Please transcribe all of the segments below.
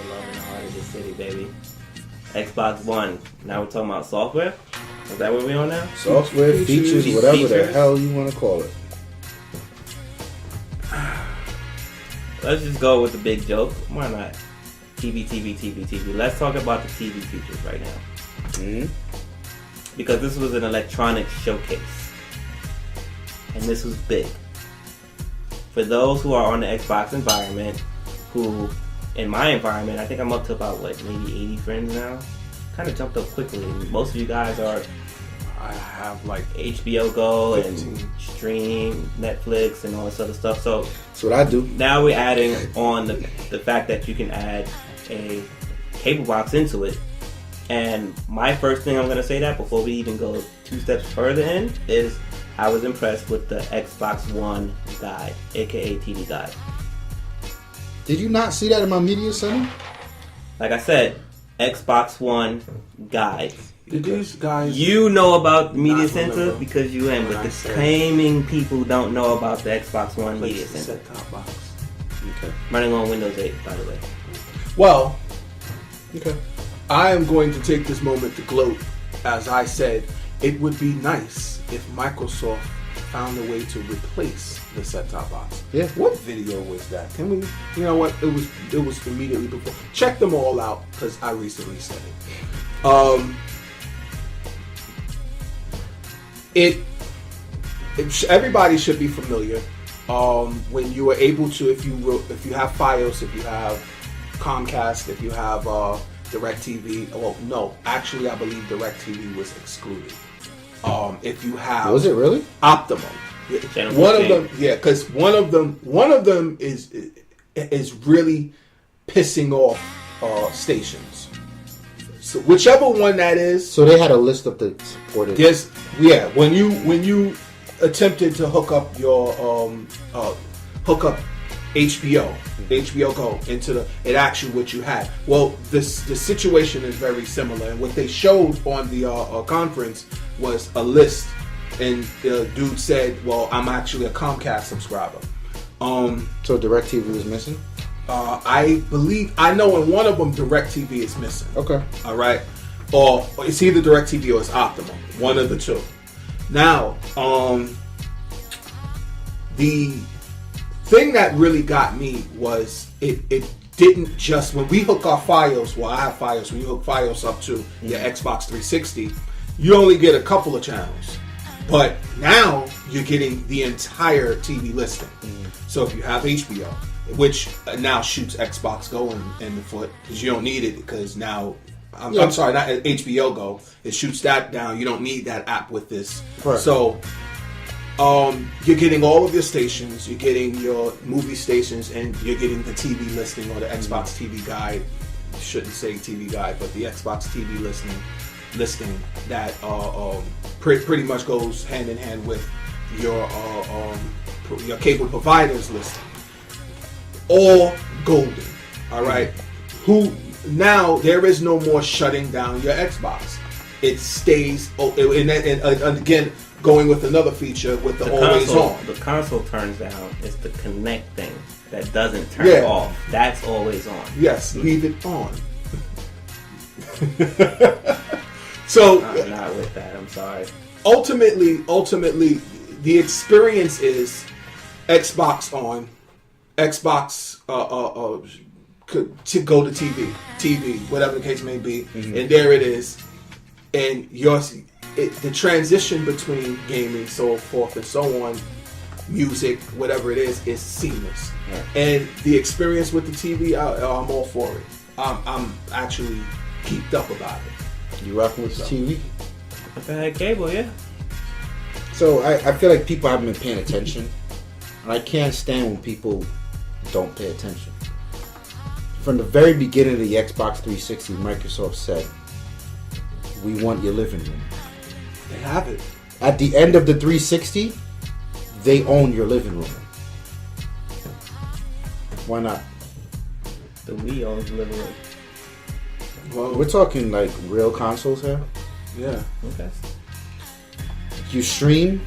love in the heart of the city, baby. Xbox One. Now we're talking about software? Is that where we on now? Software, features, whatever the hell you want to call it. Let's just go with the big joke. Why not? TV. Let's talk about the TV features right now. Mm-hmm. Because this was an electronic showcase. And this was big. For those who are on the Xbox environment, who, in my environment, I think I'm up to about, maybe 80 friends now? Kind of jumped up quickly. Most of you guys are... I have like HBO Go 15. and stream, Netflix, and all this other stuff. So that's what I do. Now we're adding on the fact that you can add a cable box into it. And my first thing I'm going to say that before we even go 2 steps further in is I was impressed with the Xbox One guide, aka TV guide. Did you not see that in my media center? Like I said, Xbox One guide. Did these guys? You know about the media center because you in, but the claiming people don't know about the Xbox One media center. Set-top box. Okay. Running on Windows 8, by the way. Well, okay. I am going to take this moment to gloat. As I said, it would be nice if Microsoft found a way to replace the set-top box. Yeah. What video was that? Can we? You know what? It was immediately before. Check them all out because I recently said it. Everybody should be familiar when you are able to, if you have Fios, if you have Comcast, if you have DirecTV. Well, no, actually, I believe DirecTV was excluded. If you have, was it really Optimum? One of them, yeah, because one of them is really pissing off stations. So whichever one that is. So they had a list of the supported. Yes, yeah. When you attempted to hook up your HBO Go into it asks you what you had. Well, the situation is very similar, and what they showed on the conference was a list, and the dude said, "Well, I'm actually a Comcast subscriber." So DirecTV was missing. I know in one of them DirecTV is missing. Okay. All right. Or it's either DirecTV or it's Optimum. One of the two. Now, the thing that really got me was it didn't just, when we hook our Fios, well, I have Fios, when you hook Fios up to your Xbox 360, you only get a couple of channels. But now you're getting the entire TV listing. So if you have HBO, which now shoots Xbox Go in the foot, because you don't need it, because now, I'm sorry, not HBO Go, it shoots that down. You don't need that app with this. Right. So you're getting all of your stations, you're getting your movie stations, and you're getting the TV listing or the Xbox TV guide. Shouldn't say TV guide, but the Xbox TV listing that pretty much goes hand in hand with your cable providers listing. All golden, all right. Who now there is no more shutting down your Xbox. It stays. And again, going with another feature with the always console, on. The console turns down. It's the connect thing that doesn't turn off. That's always on. Yes, leave it on. So I'm not with that. I'm sorry. Ultimately, the experience is Xbox on, Xbox to go to TV, whatever the case may be, and there it is, and the transition between gaming, so forth and so on, music, whatever it is seamless. Right. And the experience with the TV, I'm all for it. I'm actually geeked up about it. You rocking with the TV? If I had cable, yeah. So I feel like people haven't been paying attention, and I can't stand when people don't pay attention. From the very beginning of the Xbox 360, Microsoft said, "We want your living room." They have it. At the end of the 360, they own your living room. Why not? The Wii owns the living room. Well, we're talking like real consoles here. Yeah. Okay. You stream.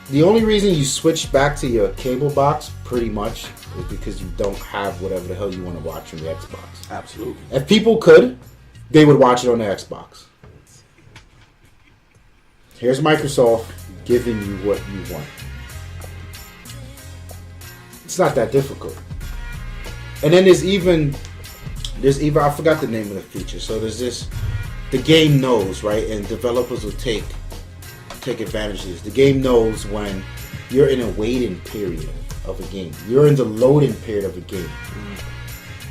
The only reason you switch back to your cable box, pretty much, is because you don't have whatever the hell you want to watch on the Xbox. Absolutely. If people could, they would watch it on the Xbox. Here's Microsoft giving you what you want. It's not that difficult. And then there's even I forgot the name of the feature. So there's this, the game knows, right? And developers will take advantage of this. The game knows when you're in a waiting period of a game. You're in the loading period of a game.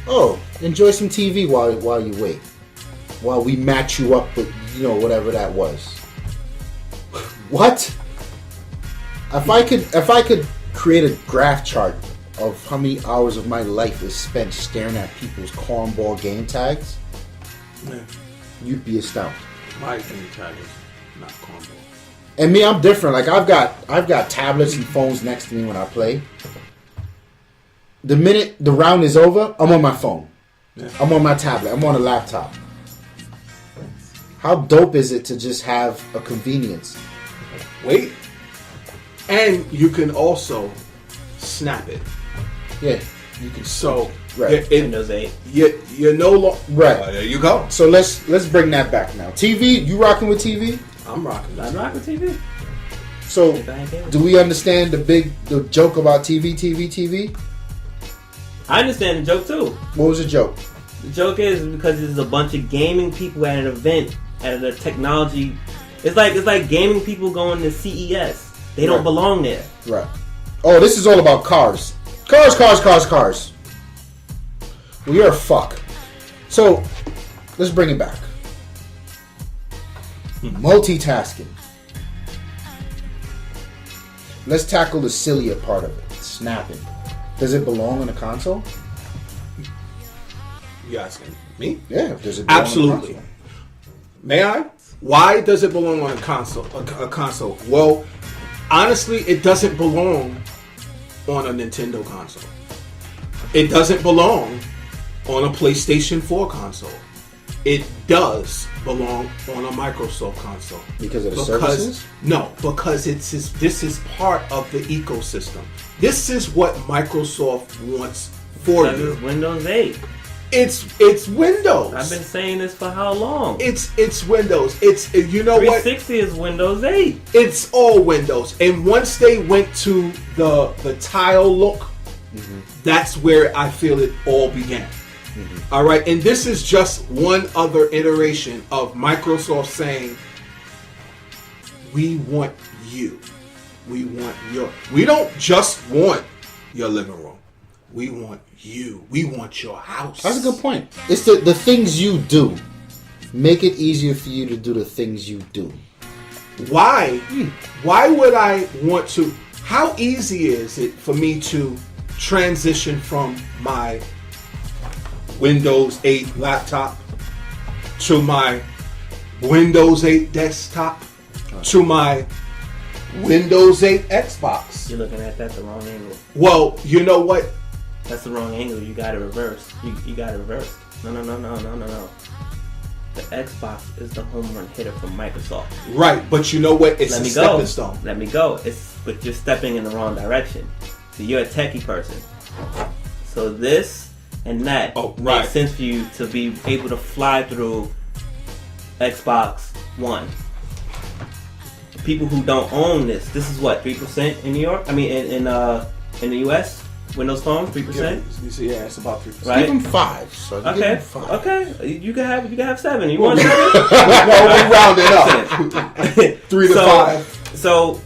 Oh, enjoy some TV while you wait. While we match you up with, whatever that was. What? If I could create a graph chart of how many hours of my life is spent staring at people's cornball game tags, you'd be astounded. My game tag is not cornball. And me, I'm different. Like I've got tablets and phones next to me when I play. The minute the round is over, I'm on my phone. Yeah. I'm on my tablet. I'm on a laptop. How dope is it to just have a convenience? Wait. And you can also snap it. Yeah, you can. So right. Windows 8. You're no longer right. There you go. So let's bring that back now. TV, you rocking with TV? I'm rocking. I'm rocking TV. So do we understand the joke about TV? I understand the joke too. What was the joke? The joke is because there's a bunch of gaming people at an event at a technology. It's like gaming people going to CES. They don't belong there. Right. Oh, this is all about cars. Cars. Well, you're a fuck. So, let's bring it back. Multitasking. Let's tackle the sillier part of it. Snapping. Does it belong on a console? You asking me? Yeah. Does it belong Absolutely. on a console? May I? Why does it belong on a console? A console? Well, honestly, it doesn't belong on a Nintendo console. It doesn't belong on a PlayStation 4 console. It does belong on a Microsoft console. Because of the services? No, because this is part of the ecosystem. This is what Microsoft wants for you. It's Windows 8. It's Windows. I've been saying this for how long? It's Windows. It's 360 is Windows 8. It's all Windows. And once they went to the tile look, that's where I feel it all began. All right, and this is just one other iteration of Microsoft saying, we want you. We don't just want your living room. We want you. We want your house. That's a good point. It's the things you do. Make it easier for you to do the things you do. Why? Why would I want to? How easy is it for me to transition from my Windows 8 laptop to my Windows 8 desktop to my Windows 8 Xbox? You're looking at that the wrong angle. Well, you know what? That's the wrong angle. You got it reversed. You got it reversed. No. The Xbox is the home run hitter from Microsoft. Right, but you know what? It's a stepping stone. Let me go. But you're stepping in the wrong direction. So you're a techie person. So this and that makes sense for you to be able to fly through Xbox One. The people who don't own this is what, 3% in New York? I mean, in the US. Windows Phone, 3%. Yeah, it's about 3%. Right? Give them 5. So Okay. give them 5. Okay. You can have 7. You want 7? No, we round it up. 3 to 5. So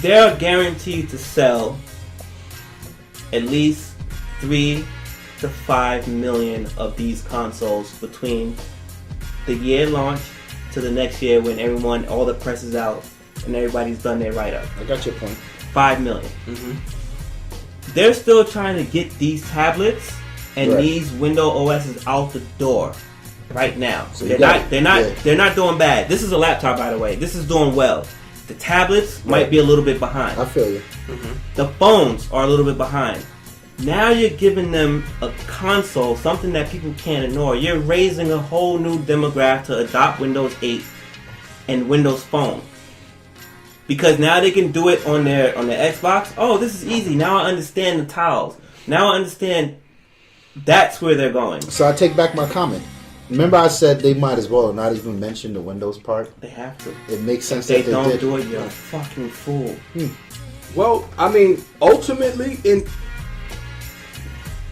they're guaranteed to sell at least 3 to 5 million of these consoles between the year launch to the next year when all the press is out and everybody's done their write-up. I got your point. 5 million. They're still trying to get these tablets and these Windows OSs out the door right now. So they're not doing bad. This is a laptop, by the way. This is doing well. The tablets might be a little bit behind. I feel you. The phones are a little bit behind. Now you're giving them a console, something that people can't ignore. You're raising a whole new demographic to adopt Windows 8 and Windows Phone. because now they can do it on their Xbox. Oh, this is easy. Now I understand the tiles. Now I understand that's where they're going. So I take back my comment. Remember, I said they might as well not even mention the Windows part. They have to. It makes sense If that they don't did. do it, you're a fucking fool. Well, I mean, ultimately, in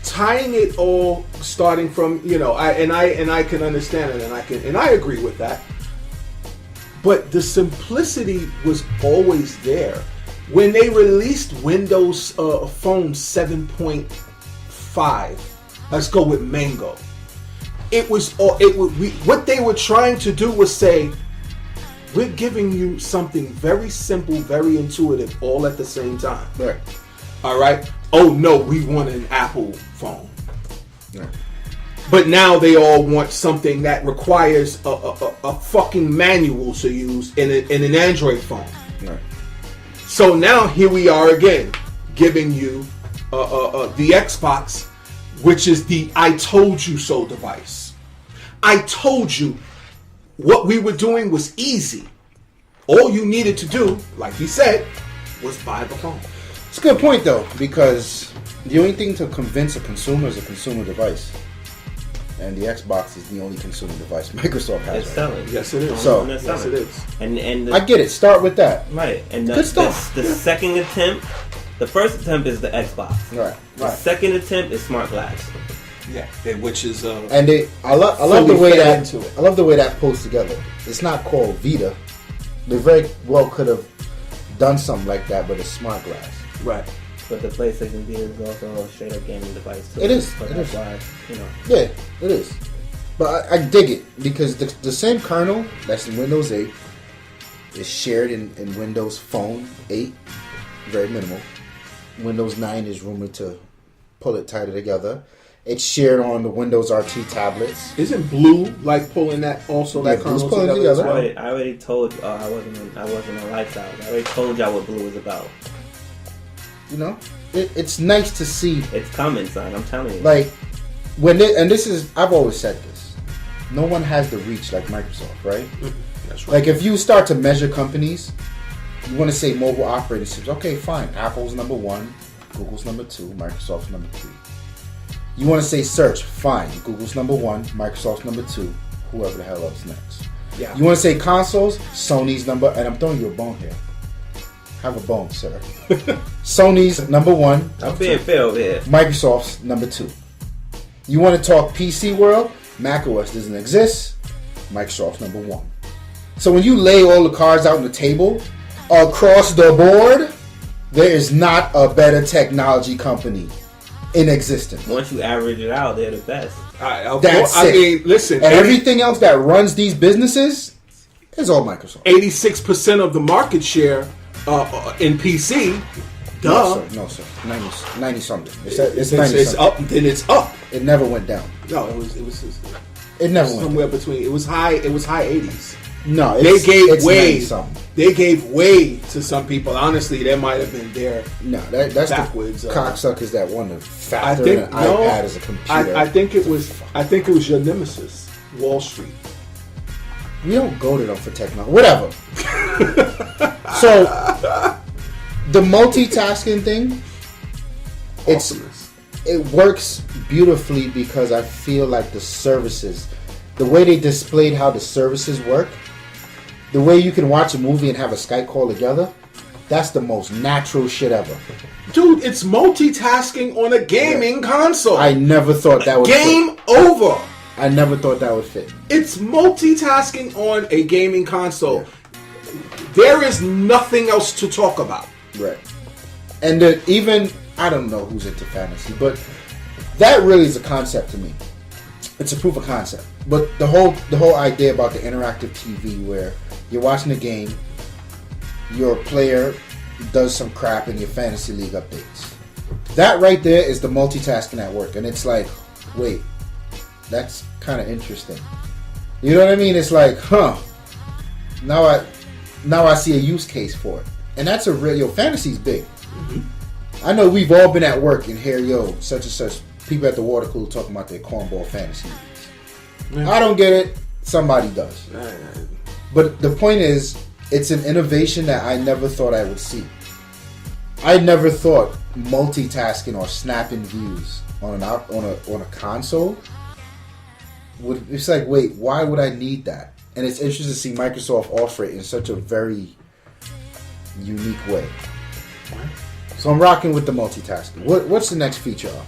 tying it all, starting from I can understand it, and I agree with that. But the simplicity was always there. When they released Windows Phone 7.5, let's go with Mango. What they were trying to do was say, we're giving you something very simple, very intuitive, all at the same time. Right. All right. Oh no, we want an Apple phone. Right. But now they all want something that requires a fucking manual to use in an Android phone. Right. So now here we are again, giving you the Xbox, which is the I told you so device. I told you what we were doing was easy. All you needed to do, like he said, was buy the phone. It's a good point, though, because the only thing to convince a consumer is a consumer device. And the Xbox is the only consumer device Microsoft has. It's selling. Yes, it is. So- yes, it is. And I get it. Start with that. right. And Good stuff. the second attempt, the first attempt is the Xbox. Right. The Right. second attempt is smart glass. Yeah, which is And I love the fully way fed that into it. I love the way that pulls together. It's not called Vita. They very well could have done something like that, but it's smart glass. right. But the PlayStation Vita is also a straight up gaming device too. It is. But It that's is. why, Yeah, it is. But I dig it because the same kernel that's in Windows 8 is shared in Windows Phone 8, very minimal. Windows 9 is rumored to pull it tighter together. It's shared on the Windows RT tablets. Isn't Blue like pulling that also? Yeah, That Blue's kernel pulling together as together. well? I already told you. I wasn't on Lifestyle. I already told y'all what Blue was about. You know, it's nice to see. It's coming, son. I'm telling you. Like I've always said this. No one has the reach like Microsoft, right? That's right. Like if you start to measure companies, you want to say mobile operating systems. Okay, fine. Apple's number 1, Google's number 2, Microsoft's number 3. You want to say search, fine. Google's number 1, Microsoft's number 2, whoever the hell else next. Yeah. You want to say consoles, Sony's number, and I'm throwing you a bone here. Have a bone, sir. Sony's number 1. I'm being fair over here. Microsoft's number 2. You want to talk PC world? macOS doesn't exist. Microsoft's number 1. So when you lay all the cards out on the table, across the board, there is not a better technology company in existence. Once you average it out, they're the best. That's I it. mean, listen. And everything else that runs these businesses is all Microsoft. 86% of the market share in PC. Duh. No, sir. 90 something. It's 90 It's something. up. Then it's up. It never went down. No, it was It never went somewhere down. between. It was high 80s. No, They gave it's way. 90 something. They gave way to some people. Honestly, that might have been there. No, that's Backwards, the cocksuckers that want to I factor think in an iPad as a computer. I think it was. I think it was your nemesis, Wall Street. We don't go to them for technology. Whatever. So, the multitasking thing, Awesomeness. it works beautifully because I feel like the services, the way they displayed how the services work, the way you can watch a movie and have a Skype call together, that's the most natural shit ever. Dude, it's multitasking on a gaming console. I never thought that would Game fit. over. I never thought that would fit. It's multitasking on a gaming console. There is nothing else to talk about. Right. And even, I don't know who's into fantasy, but that really is a concept to me. It's a proof of concept. But the whole idea about the interactive TV where you're watching a game, your player does some crap in your fantasy league updates. That right there is the multitasking at work. And it's like, wait, that's kind of interesting. You know what I mean? It's like, now I see a use case for it. And that's a real, fantasy's big. I know we've all been at work and hear, such and such, people at the water cooler talking about their cornball fantasy leagues. I don't get it. Somebody does. But the point is, it's an innovation that I never thought I would see. I never thought multitasking or snapping views on a console would. It's like, wait, why would I need that? And it's interesting to see Microsoft offer it in such a very unique way. So I'm rocking with the multitasking. What's the next feature up?